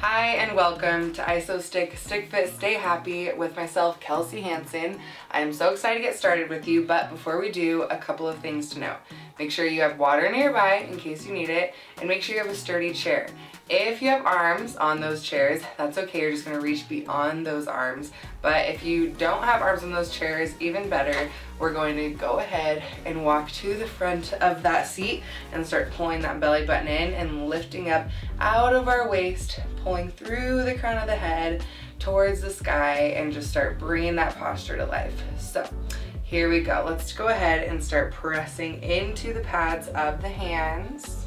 Hi and welcome to ISO Stick Fit Stay Happy with myself, Kelsie Hansen. I'm so excited to get started with you, but before we do, a couple of things to note. Make sure you have water nearby in case you need it, and make sure you have a sturdy chair. If you have arms on those chairs, that's okay, you're just going to reach beyond those arms. But if you don't have arms on those chairs, even better, we're going to go ahead and walk to the front of that seat and start pulling that belly button in and lifting up out of our waist, pulling through the crown of the head towards the sky, and just start bringing that posture to life. So here we go. Let's go ahead and start pressing into the pads of the hands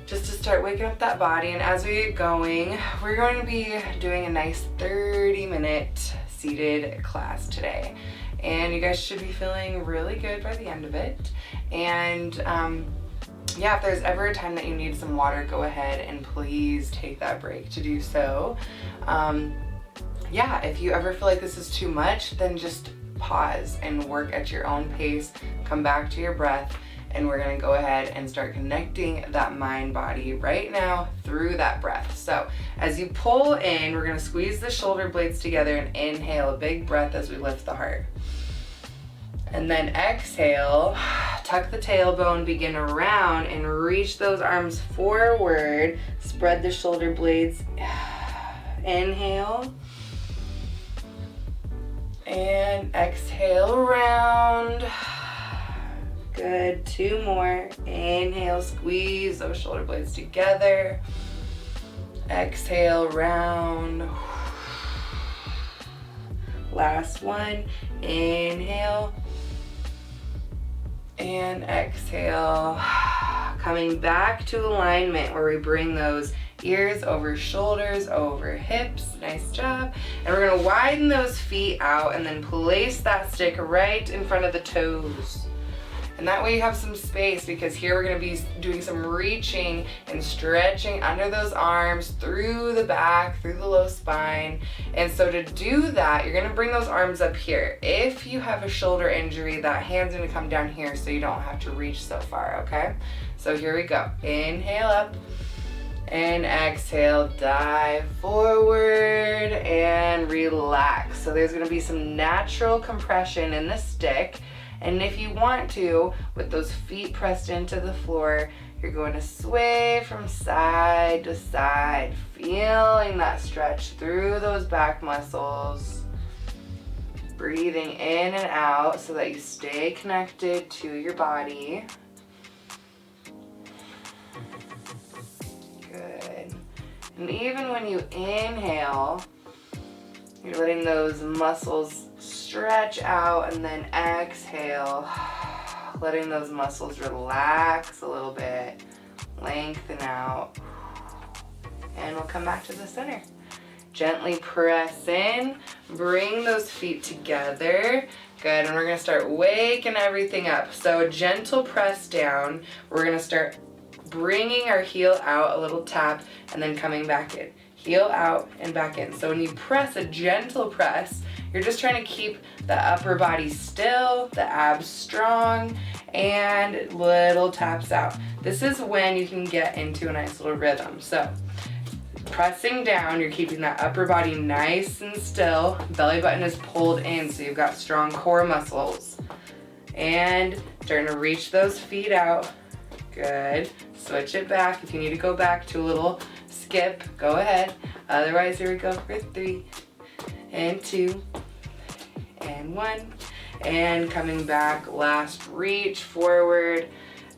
just to start waking up that body. And as we get going, we're going to be doing a nice 30-minute seated class today. And you guys should be feeling really good by the end of it. And yeah, if there's ever a time that you need some water, go ahead and please take that break to do so. Yeah, if you ever feel like this is too much, then just pause and work at your own pace. Come back to your breath, and we're gonna go ahead and start connecting that mind-body right now through that breath. So as you pull in, we're gonna squeeze the shoulder blades together and inhale a big breath as we lift the heart. And then exhale, tuck the tailbone, begin around, and reach those arms forward. Spread the shoulder blades. Inhale. And exhale around. Good, 2 more. Inhale, squeeze those shoulder blades together. Exhale, round. Last one. Inhale. And exhale. Coming back to alignment where we bring those ears over shoulders, over hips. Nice job. And we're gonna widen those feet out and then place that stick right in front of the toes. And that way you have some space, because here we're gonna be doing some reaching and stretching under those arms, through the back, through the low spine. And so to do that, you're gonna bring those arms up here. If you have a shoulder injury, that hand's gonna come down here so you don't have to reach so far, okay? So here we go. Inhale up and exhale, dive forward and relax. So there's gonna be some natural compression in the stick. And if you want to, with those feet pressed into the floor, you're going to sway from side to side, feeling that stretch through those back muscles. Breathing in and out so that you stay connected to your body. Good. And even when you inhale, you're letting those muscles stretch out, and then exhale, letting those muscles relax a little bit, lengthen out, and we'll come back to the center. Gently press in, bring those feet together. Good, and we're gonna start waking everything up. So a gentle press down. We're gonna start bringing our heel out, a little tap, and then coming back in. Heel out and back in. So when you press, a gentle press, you're just trying to keep the upper body still, the abs strong, and little taps out. This is when you can get into a nice little rhythm. So pressing down, you're keeping that upper body nice and still. Belly button is pulled in, so you've got strong core muscles. And starting to reach those feet out. Good. Switch it back. If you need to go back to a little skip, go ahead. Otherwise, here we go for 3 and 2 and 1. And coming back, last reach forward,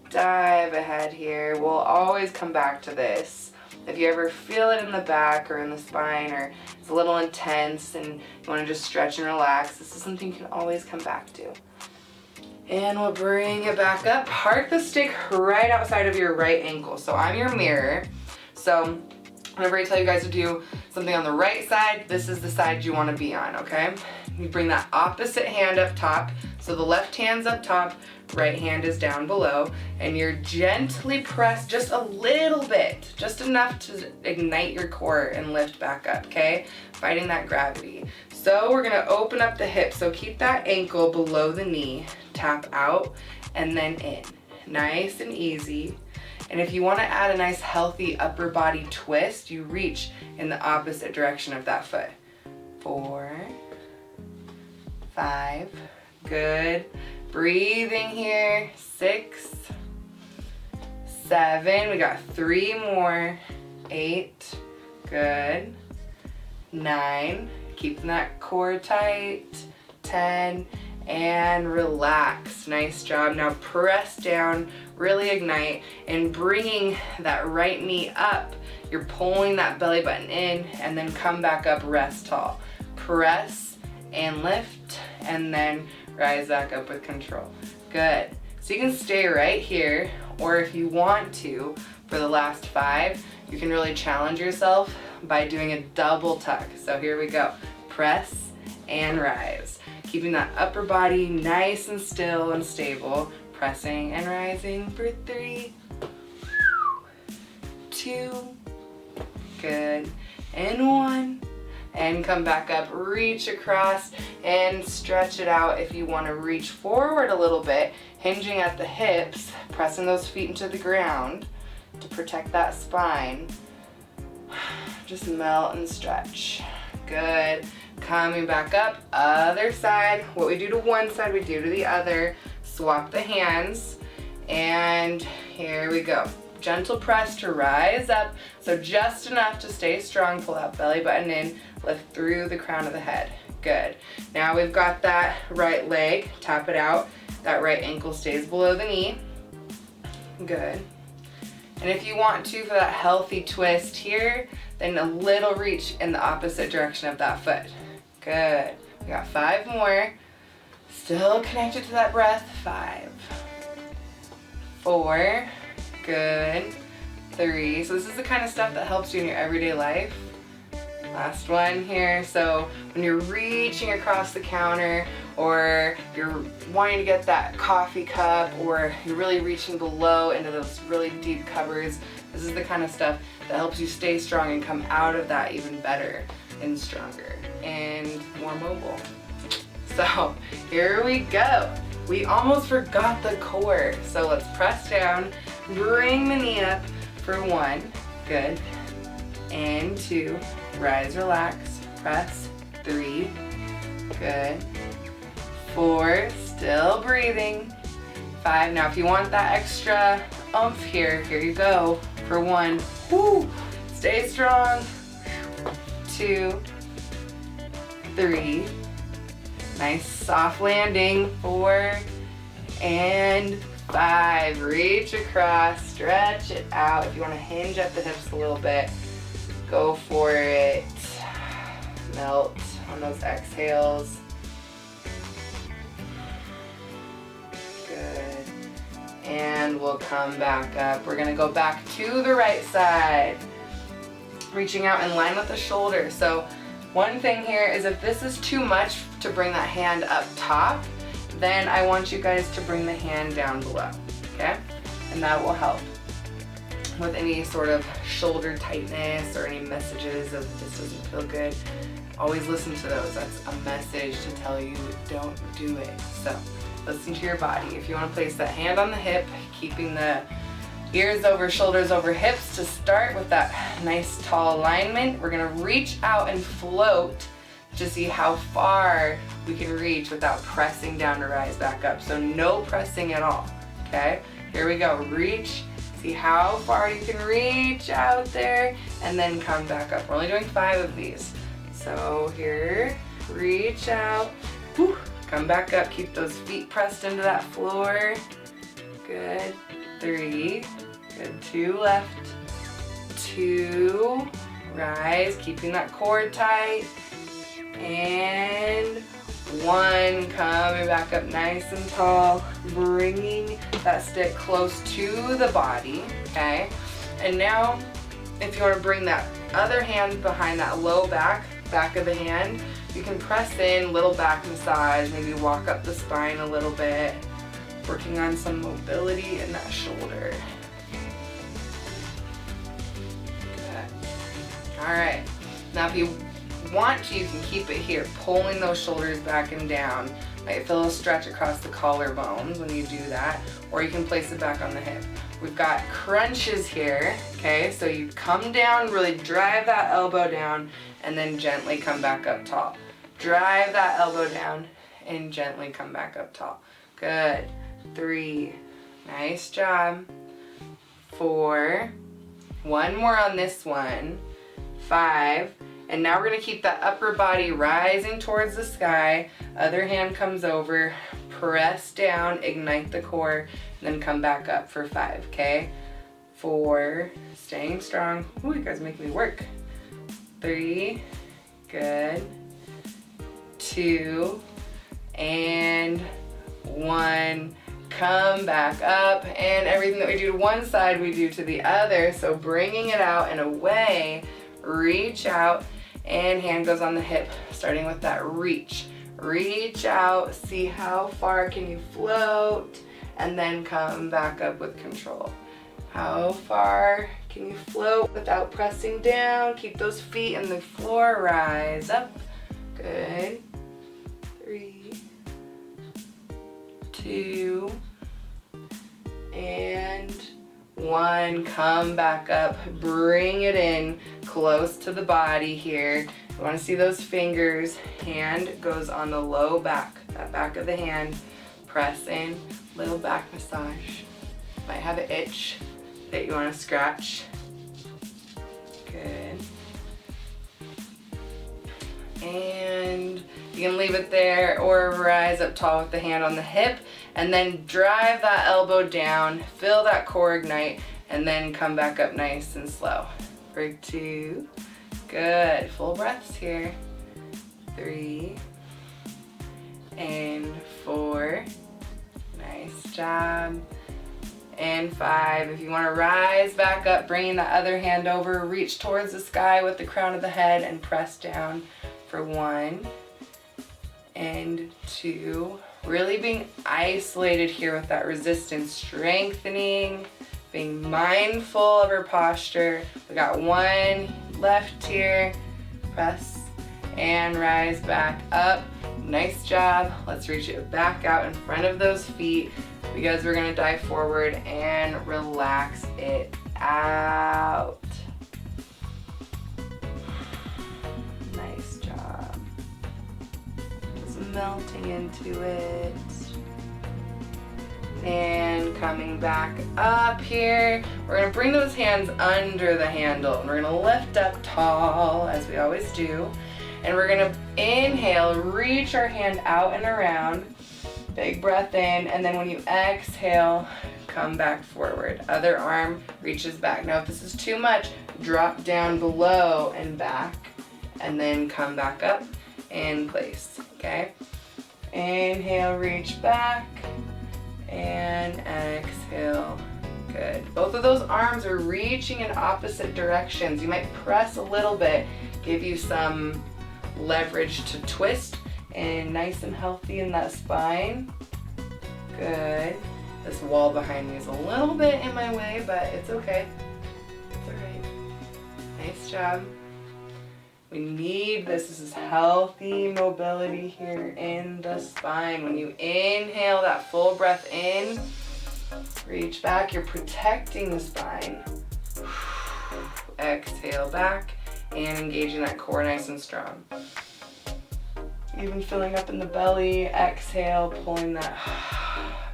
dive ahead here. We'll always come back to this. If you ever feel it in the back or in the spine, or it's a little intense and you want to just stretch and relax, this is something you can always come back to. And we'll bring it back up. Park the stick right outside of your right ankle. So I'm your mirror. So whenever I tell you guys to do something on the right side, this is the side you want to be on, okay? You bring that opposite hand up top. So the left hand's up top, right hand is down below, and you're gently press just a little bit, just enough to ignite your core and lift back up, okay? Fighting that gravity. So we're gonna open up the hip. So keep that ankle below the knee, tap out, and then in. Nice and easy. And if you want to add a nice healthy upper body twist, you reach in the opposite direction of that foot. 4, 5, good. Breathing here. 6, 7, we got 3 more. 8, good. 9, keeping that core tight. 10, and relax. Nice job. Now press down, really ignite, and bringing that right knee up. You're pulling that belly button in, and then come back up, rest tall. Press and lift, and then rise back up with control. Good. So you can stay right here, or if you want to, for the last 5, you can really challenge yourself by doing a double tuck. So here we go. Press and rise. Keeping that upper body nice and still and stable. Pressing and rising for 3, 2, good, and 1. And come back up, reach across and stretch it out. If you want to reach forward a little bit, hinging at the hips, pressing those feet into the ground to protect that spine. Just melt and stretch. Good. Coming back up, other side. What we do to one side, we do to the other. Swap the hands, and here we go. Gentle press to rise up, so just enough to stay strong. Pull that belly button in, lift through the crown of the head. Good. Now we've got that right leg, tap it out. That right ankle stays below the knee. Good. And if you want to, for that healthy twist here, then a little reach in the opposite direction of that foot. Good. We got 5 more. Still connected to that breath. 5, 4, good. 3. So this is the kind of stuff that helps you in your everyday life. Last one here. So when you're reaching across the counter, or you're wanting to get that coffee cup, or you're really reaching below into those really deep covers, this is the kind of stuff that helps you stay strong and come out of that even better and stronger and more mobile. So here we go. We almost forgot the core. So let's press down, bring the knee up for 1, good, and 2, rise, relax, press, 3, good, 4, still breathing, 5. Now if you want that extra oomph here you go for 1, woo, stay strong, 2, 3, nice soft landing, 4, and 5. Reach across, stretch it out. If you want to hinge at the hips a little bit, go for it. Melt on those exhales. Good. And we'll come back up. We're going to go back to the right side. Reaching out in line with the shoulder. So one thing here is, if this is too much to bring that hand up top, then I want you guys to bring the hand down below, okay? And that will help with any sort of shoulder tightness or any messages of this doesn't feel good. Always listen to those. That's a message to tell you don't do it. So listen to your body. If you want to place that hand on the hip, keeping the ears over, shoulders over hips to start with that nice tall alignment. We're gonna reach out and float to see how far we can reach without pressing down to rise back up. So no pressing at all, okay? Here we go, reach, see how far you can reach out there, and then come back up. We're only doing 5 of these. So here, reach out, whew, come back up, keep those feet pressed into that floor. Good. 3, good, 2 left, 2, rise, keeping that core tight, and 1, coming back up nice and tall, bringing that stick close to the body, okay? And now, if you want to bring that other hand behind that low back of the hand, you can press in, little back massage, maybe walk up the spine a little bit, working on some mobility in that shoulder. Good. All right. Now if you want to, you can keep it here, pulling those shoulders back and down. Might feel a stretch across the collarbones when you do that, or you can place it back on the hip. We've got crunches here, okay? So you come down, really drive that elbow down, and then gently come back up tall. Drive that elbow down and gently come back up tall. Good. 3. Nice job. 4. One more on this one. 5. And now we're going to keep that upper body rising towards the sky. Other hand comes over, press down, ignite the core, and then come back up for 5, okay? 4, staying strong. Ooh, you guys make me work. 3, good. 2, and 1. Come back up, and everything that we do to one side, we do to the other. So bringing it out and away, reach out, and hand goes on the hip, starting with that reach. Reach out, see how far can you float, and then come back up with control. How far can you float without pressing down? Keep those feet in the floor, rise up. Good. 3, 2, and 1. Come back up, bring it in close to the body here. You want to see those fingers. Hand goes on the low back, that back of the hand. Press in, little back massage. Might have an itch that you want to scratch. Good. And you can leave it there or rise up tall with the hand on the hip, and then drive that elbow down, feel that core ignite, and then come back up nice and slow. For 2, good, full breaths here. 3, and 4, nice job. And 5, if you want to rise back up, bringing the other hand over, reach towards the sky with the crown of the head and press down for 1 and 2. Really being isolated here with that resistance, strengthening, being mindful of our posture. We got 1 left here. Press and rise back up. Nice job. Let's reach it back out in front of those feet because we're gonna dive forward and relax it out. Nice job. Just melting into it. And coming back up here. We're gonna bring those hands under the handle and we're gonna lift up tall as we always do. And we're gonna inhale, reach our hand out and around. Big breath in, and then when you exhale, come back forward. Other arm reaches back. Now if this is too much, drop down below and back, and then come back up in place, okay? Inhale, reach back, and exhale. Good. Both of those arms are reaching in opposite directions. You might press a little bit, give you some leverage to twist, and nice and healthy in that spine. Good. This wall behind me is a little bit in my way, but it's okay. It's alright. Nice job. We need this. This is healthy mobility here in the spine. When you inhale that full breath in, reach back. You're protecting the spine. Exhale back and engaging that core nice and strong. Even filling up in the belly. Exhale, pulling that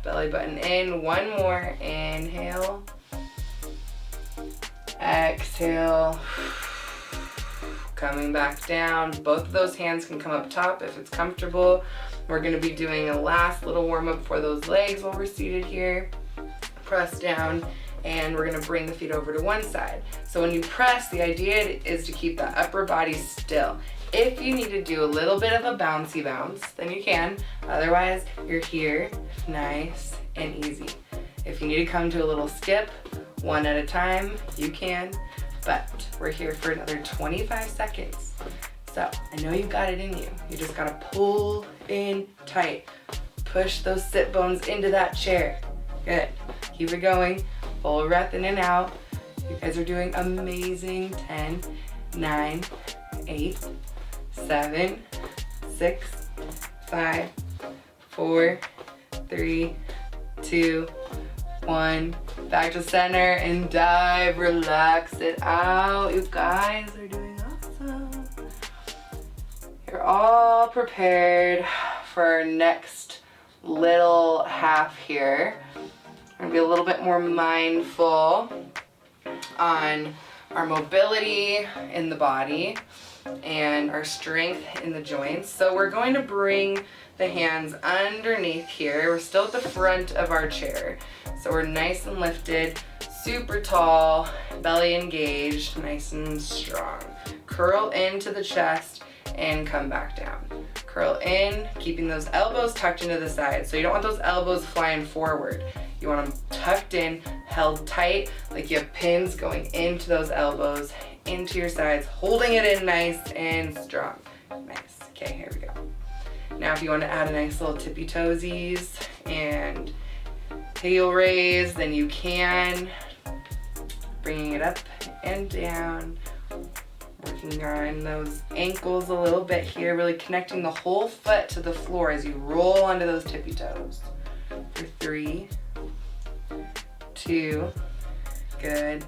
belly button in. 1 more. Inhale. Exhale. Coming back down. Both of those hands can come up top if it's comfortable. We're going to be doing a last little warm up for those legs while we're seated here. Press down, and we're going to bring the feet over to one side. So when you press, the idea is to keep the upper body still. If you need to do a little bit of a bouncy bounce, then you can. Otherwise, you're here, nice and easy. If you need to come to a little skip, 1 at a time, you can. But we're here for another 25 seconds. So I know you've got it in you. You just gotta pull in tight. Push those sit bones into that chair. Good. Keep it going. Full breath in and out. You guys are doing amazing. 10, 9, 8, 7, 6, 5, 4, 3, 2, 1. Back to center and dive. Relax it out. You guys are doing awesome. You're all prepared for our next little half here. We're gonna be a little bit more mindful on our mobility in the body and our strength in the joints. So we're going to bring the hands underneath here. We're still at the front of our chair. So we're nice and lifted, super tall, belly engaged, nice and strong. Curl into the chest and come back down. Curl in, keeping those elbows tucked into the side. So you don't want those elbows flying forward. You want them tucked in, held tight, like you have pins going into those elbows, into your sides, holding it in nice and strong. Nice. Okay, here we go. Now if you want to add a nice little tippy toesies and heel raise, then you can. Bringing it up and down. Working on those ankles a little bit here, really connecting the whole foot to the floor as you roll onto those tippy toes. For 3, 2, good,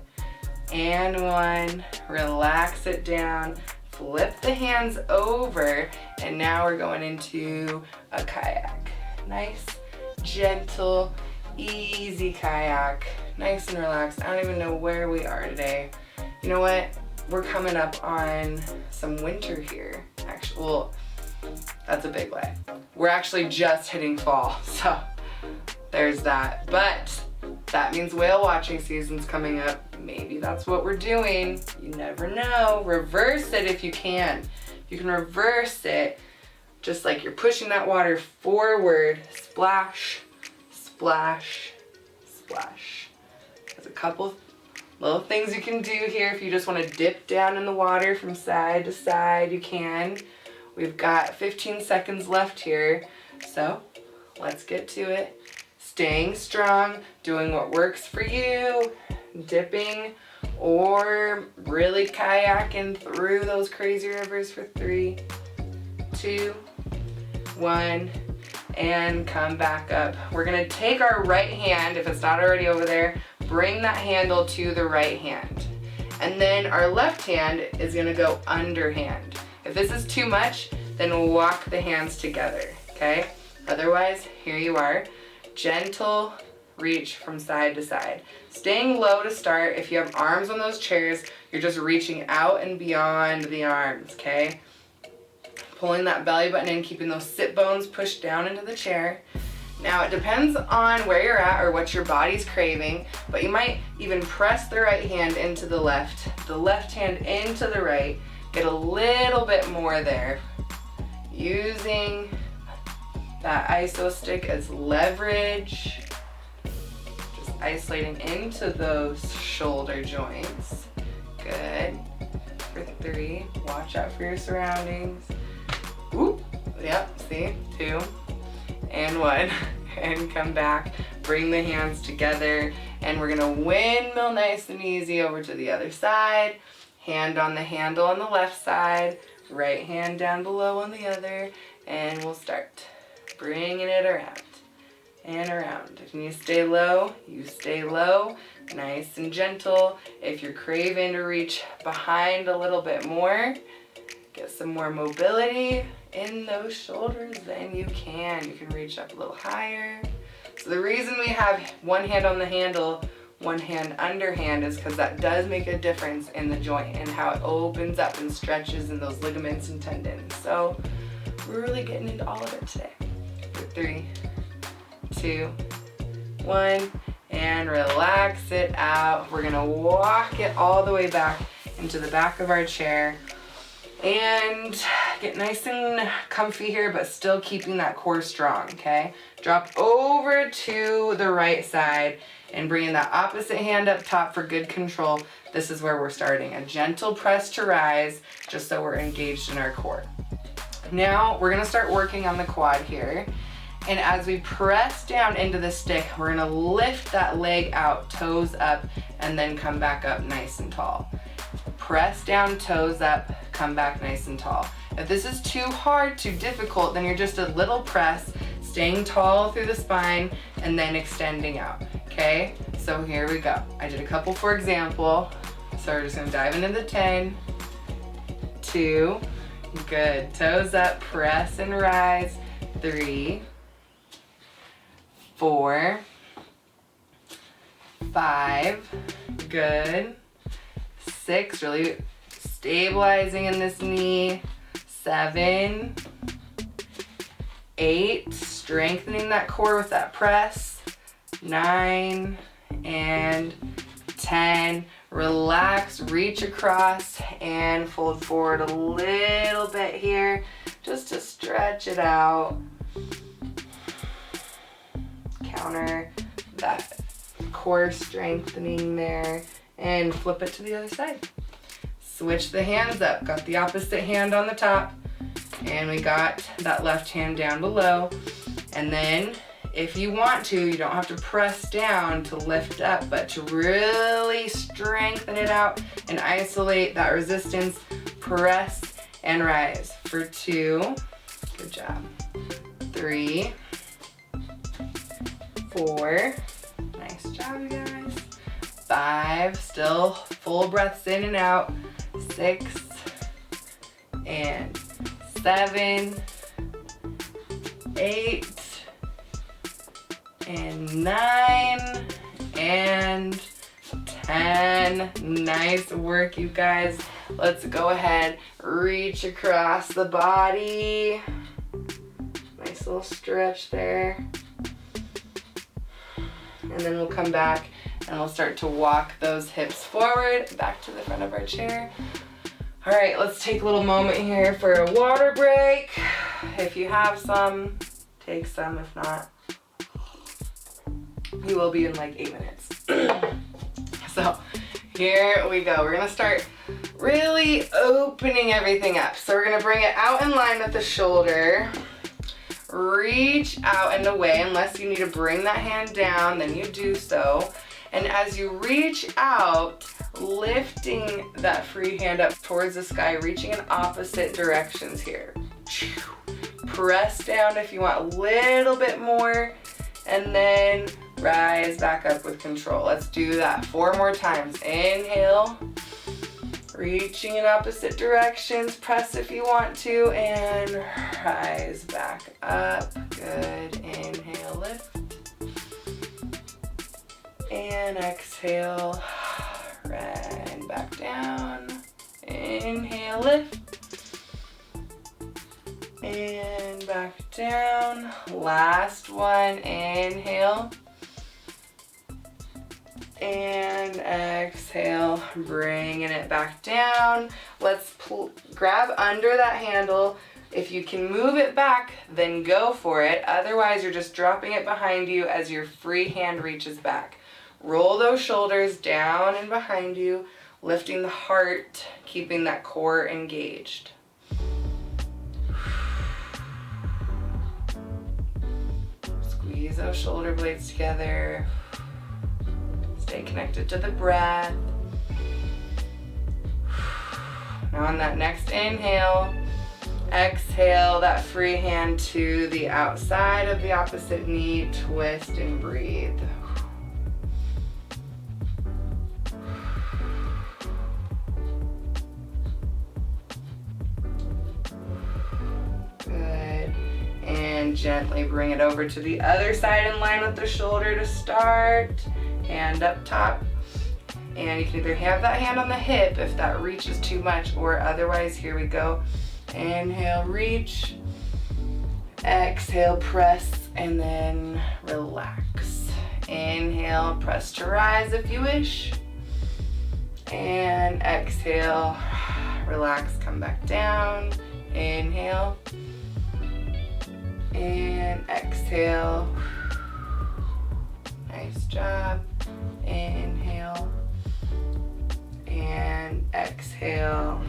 and 1. Relax it down. Flip the hands over, and now we're going into a kayak. Nice, gentle, easy kayak. Nice and relaxed. I don't even know where we are today. You know what? We're coming up on some winter here. Actually, well, that's a big lie. We're actually just hitting fall, so there's that. But that means whale watching season's coming up. Maybe that's what we're doing. You never know. Reverse it if you can. You can reverse it just like you're pushing that water forward. Splash, splash, splash. There's a couple little things you can do here. If you just want to dip down in the water from side to side, you can. We've got 15 seconds left here, so let's get to it. Staying strong, doing what works for you, dipping or really kayaking through those crazy rivers for 3, 2, 1, and come back up. We're gonna take our right hand, if it's not already over there, bring that handle to the right hand. And then our left hand is gonna go underhand. If this is too much, then walk the hands together, okay? Otherwise, here you are. Gentle reach from side to side. Staying low to start. If you have arms on those chairs, you're just reaching out and beyond the arms, okay? Pulling that belly button in, keeping those sit bones pushed down into the chair. Now it depends on where you're at or what your body's craving, but you might even press the right hand into the left hand into the right, get a little bit more there. Using that iso stick as leverage, just isolating into those shoulder joints. Good. For 3, watch out for your surroundings. Whoop, yep, see, 2, and 1, and come back. Bring the hands together, and we're gonna windmill nice and easy over to the other side. Hand on the handle on the left side, right hand down below on the other, and we'll start. Bringing it around and around. If you stay low, you stay low, nice and gentle. If you're craving to reach behind a little bit more, get some more mobility in those shoulders, then you can. You can reach up a little higher. So the reason we have one hand on the handle, one hand underhand is because that does make a difference in the joint and how it opens up and stretches in those ligaments and tendons. So we're really getting into all of it today. 3, 2, 1, and relax it out. We're gonna walk it all the way back into the back of our chair and get nice and comfy here, but still keeping that core strong, okay? Drop over to the right side and bringing that opposite hand up top for good control. This is where we're starting. A gentle press to rise, just so we're engaged in our core. Now we're gonna start working on the quad here. And as we press down into the stick, we're gonna lift that leg out, toes up, and then come back up nice and tall. Press down, toes up, come back nice and tall. If this is too hard, too difficult, then you're just a little press, staying tall through the spine and then extending out, okay? So here we go. I did a couple for example. So we're just gonna dive into the 10, 2, good. Toes up, press and rise. 3, 4, 5, good. 6, really stabilizing in this knee. 7, 8, strengthening that core with that press. 9 and 10. Relax, reach across and fold forward a little bit here just to stretch it out. Counter that core strengthening there and flip it to the other side. Switch the hands up. Got the opposite hand on the top and we got that left hand down below. And then if you want to, you don't have to press down to lift up, but to really strengthen it out and isolate that resistance, press and rise for 2, good job. 3, 4, nice job you guys. 5, still full breaths in and out. 6 and 7, 8 and 9 and 10. Nice work, you guys. Let's go ahead, reach across the body. Nice little stretch there. And then we'll come back and we'll start to walk those hips forward, back to the front of our chair. All right, let's take a little moment here for a water break. If you have some, take some. If not, you will be in like 8 minutes. So here we go. We're gonna start really opening everything up. So we're gonna bring it out in line with the shoulder. Reach out and away. Unless you need to bring that hand down, then you do so. And as you reach out, lifting that free hand up towards the sky, reaching in opposite directions here. Press down if you want a little bit more, and then rise back up with control. Let's do that 4 more times. Inhale, reaching in opposite directions, press if you want to, and rise back up. Good. Inhale, lift. And exhale, and back down. Inhale, lift. And back down. Last one, inhale. And exhale, bringing it back down. Let's grab under that handle. If you can move it back, then go for it. Otherwise, you're just dropping it behind you as your free hand reaches back. Roll those shoulders down and behind you, lifting the heart, keeping that core engaged. Squeeze those shoulder blades together. Stay connected to the breath. Now on that next inhale, exhale that free hand to the outside of the opposite knee, twist and breathe. Good. And gently bring it over to the other side in line with the shoulder to start. Hand up top. And you can either have that hand on the hip if that reaches too much, or otherwise, here we go. Inhale, reach. Exhale, press, and then relax. Inhale, press to rise if you wish. And exhale, relax, come back down. Inhale. And exhale. Nice job. Inhale. And exhale.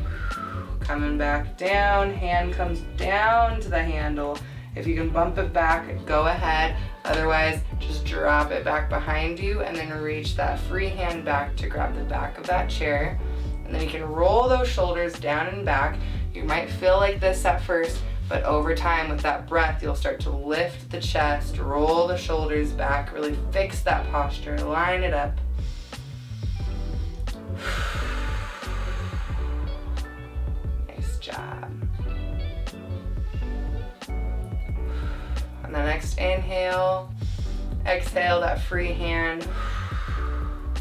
Coming back down. Hand comes down to the handle. If you can bump it back, go ahead. Otherwise, just drop it back behind you and then reach that free hand back to grab the back of that chair. And then you can roll those shoulders down and back. You might feel like this at first, But over time, with that breath, you'll start to lift the chest, roll the shoulders back, really fix that posture, line it up. Nice job. On the next inhale, exhale that free hand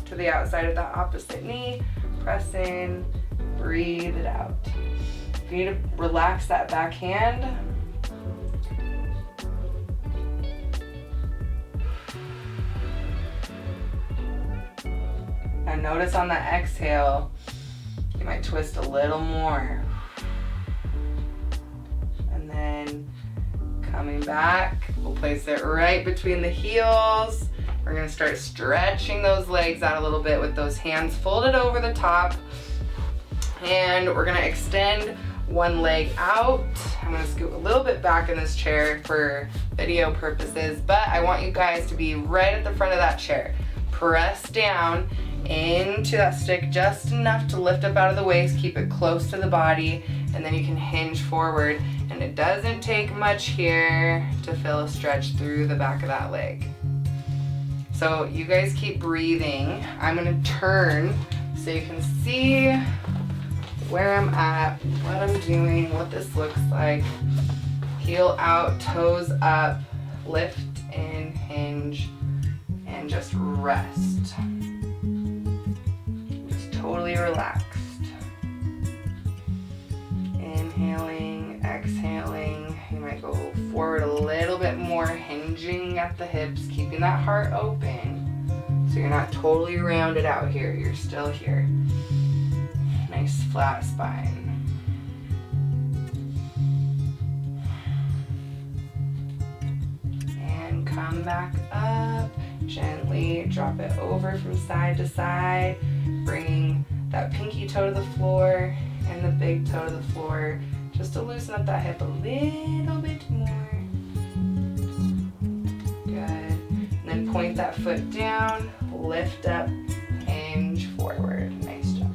to the outside of that opposite knee. Press in, breathe it out. If you need to relax that back hand, now notice on that exhale, you might twist a little more. And then coming back, we'll place it right between the heels. We're gonna start stretching those legs out a little bit with those hands folded over the top. And we're gonna extend one leg out. I'm gonna scoot a little bit back in this chair for video purposes, but I want you guys to be right at the front of that chair. Press down into that stick just enough to lift up out of the waist, keep it close to the body, and then you can hinge forward. And it doesn't take much here to feel a stretch through the back of that leg. So you guys keep breathing. I'm gonna turn so you can see where I'm at, what I'm doing, what this looks like. Heel out, toes up, lift and hinge, and just rest. Just totally relaxed. Inhaling, exhaling. You might go forward a little bit more, hinging at the hips, keeping that heart open. So you're not totally rounded out here, you're still here. Nice flat spine. And come back up. Gently drop it over from side to side, bringing that pinky toe to the floor and the big toe to the floor, just to loosen up that hip a little bit more. Good. And then point that foot down, lift up, hinge forward. Nice job.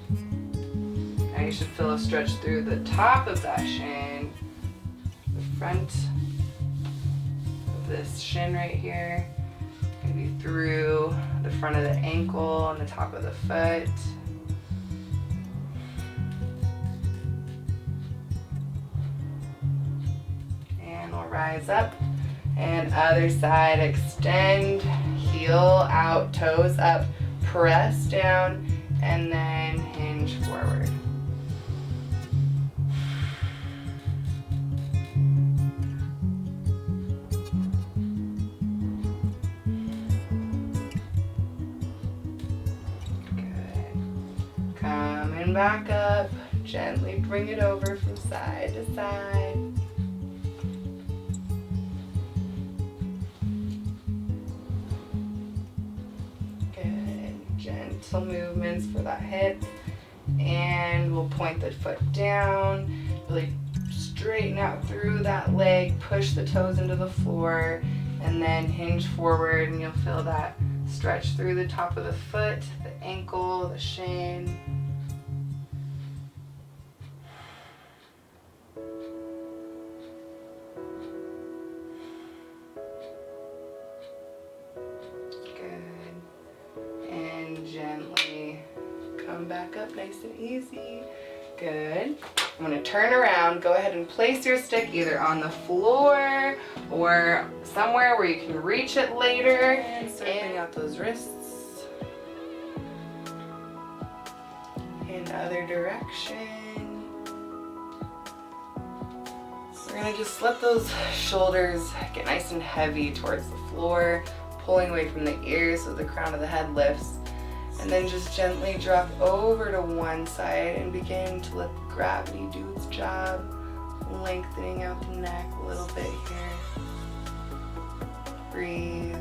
Now you should feel a stretch through the top of that shin, the front of this shin right here, maybe through the front of the ankle and the top of the foot. And we'll rise up. And other side, extend, heel out, toes up, press down, and then hinge forward. Good. Coming back up, gently bring it over from side to side. Gentle movements for that hip, and we'll point the foot down, really straighten out through that leg, push the toes into the floor, and then hinge forward, and you'll feel that stretch through the top of the foot, the ankle, the shin. Gently come back up nice and easy. Good. I'm going to turn around. Go ahead and place your stick either on the floor or somewhere where you can reach it later. And circling out those wrists. In the other direction. We're going to just let those shoulders get nice and heavy towards the floor, pulling away from the ears so the crown of the head lifts. And then just gently drop over to one side and begin to let gravity do its job, lengthening out the neck a little bit here. Breathe.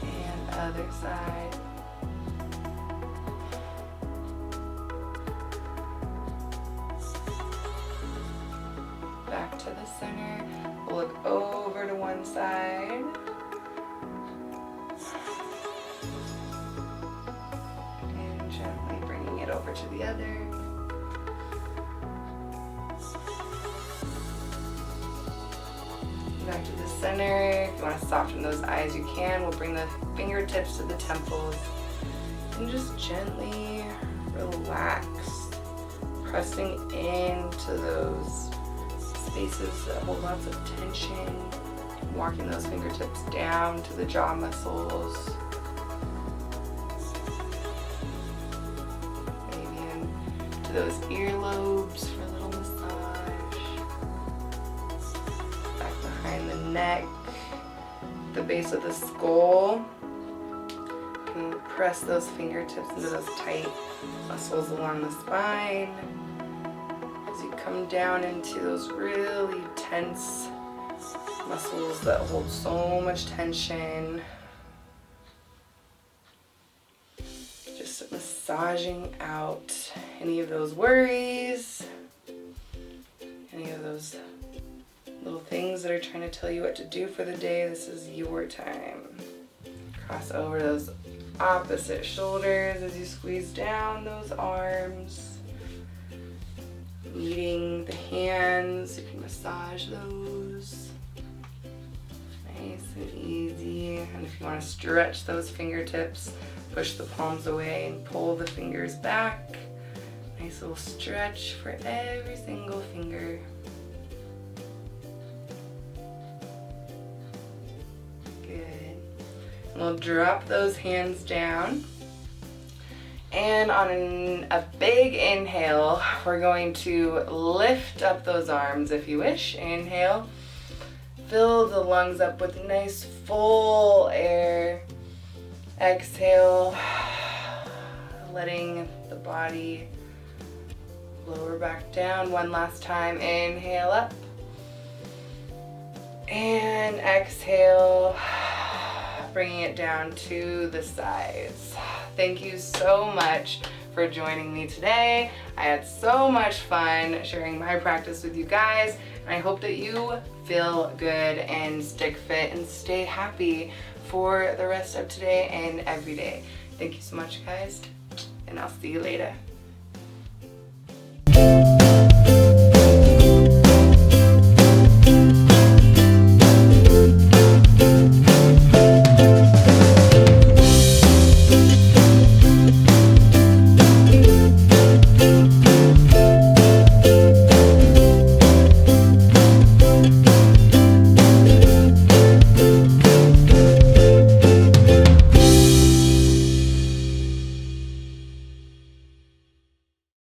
And other side. Back to the center. We'll look over to one side. And gently bringing it over over to the other. Back to the center. If you want to soften those eyes, you can. We'll bring the fingertips to the temples and just gently relax, pressing into those spaces that hold lots of tension, walking those fingertips down to the jaw muscles, maybe into those earlobes for a little massage, back behind the neck, the base of the skull. And press those fingertips into those tight muscles along the spine as you come down into those really tense muscles that hold so much tension. Just massaging out any of those worries, any of those little things that are trying to tell you what to do for the day. This is your time. Cross over those opposite shoulders as you squeeze down those arms. Meeting the hands, you can massage those. Nice and easy. And if you want to stretch those fingertips, push the palms away and pull the fingers back. Nice little stretch for every single finger. We'll drop those hands down, and on a big inhale, we're going to lift up those arms if you wish. Inhale, fill the lungs up with nice full air. Exhale, letting the body lower back down. One last time, inhale up, and exhale, bringing it down to the sides. Thank you so much for joining me today. I had so much fun sharing my practice with you guys, and I hope that you feel good and stick fit and stay happy for the rest of today and every day. Thank you so much, guys, and I'll see you later.